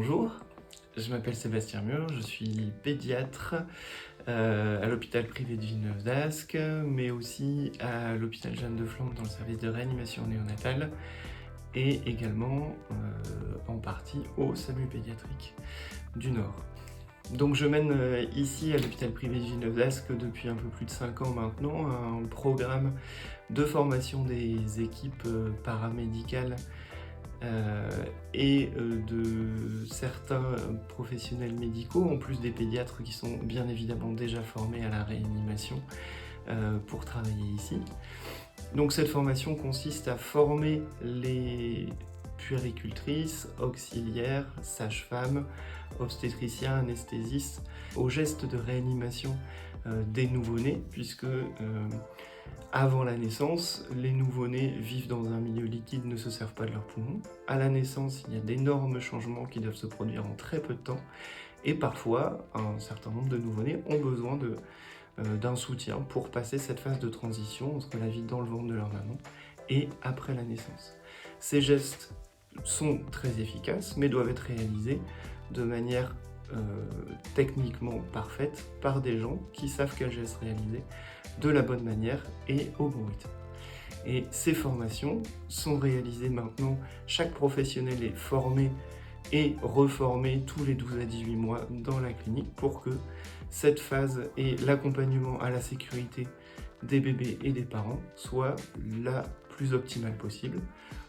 Bonjour, je m'appelle Sébastien Mur, je suis pédiatre à l'hôpital privé de Villeneuve-d'Ascq, mais aussi à l'hôpital Jeanne de Flandre dans le service de réanimation néonatale et également en partie au SAMU pédiatrique du Nord. Donc je mène ici à l'hôpital privé de Villeneuve-d'Ascq depuis un peu plus de 5 ans maintenant un programme de formation des équipes paramédicales et de certains professionnels médicaux, en plus des pédiatres qui sont bien évidemment déjà formés à la réanimation pour travailler ici. Donc cette formation consiste à former les puéricultrices, auxiliaires, sages-femmes, obstétriciens, anesthésistes aux gestes de réanimation des nouveau-nés, puisque avant la naissance, les nouveau-nés vivent dans un milieu liquide, ne se servent pas de leurs poumons. À la naissance, il y a d'énormes changements qui doivent se produire en très peu de temps, et parfois, un certain nombre de nouveau-nés ont besoin d'un soutien pour passer cette phase de transition entre la vie dans le ventre de leur maman et après la naissance. Ces gestes sont très efficaces, mais doivent être réalisés de manière techniquement parfaite par des gens qui savent quels gestes réaliser de la bonne manière et au bon rythme. Et ces formations sont réalisées maintenant, chaque professionnel est formé et reformé tous les 12 à 18 mois dans la clinique pour que cette phase et l'accompagnement à la sécurité des bébés et des parents soit la plus optimale possible,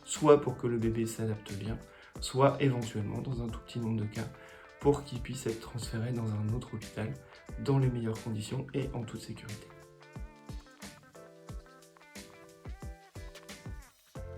soit pour que le bébé s'adapte bien, soit éventuellement dans un tout petit nombre de cas pour qu'il puisse être transféré dans un autre hôpital dans les meilleures conditions et en toute sécurité.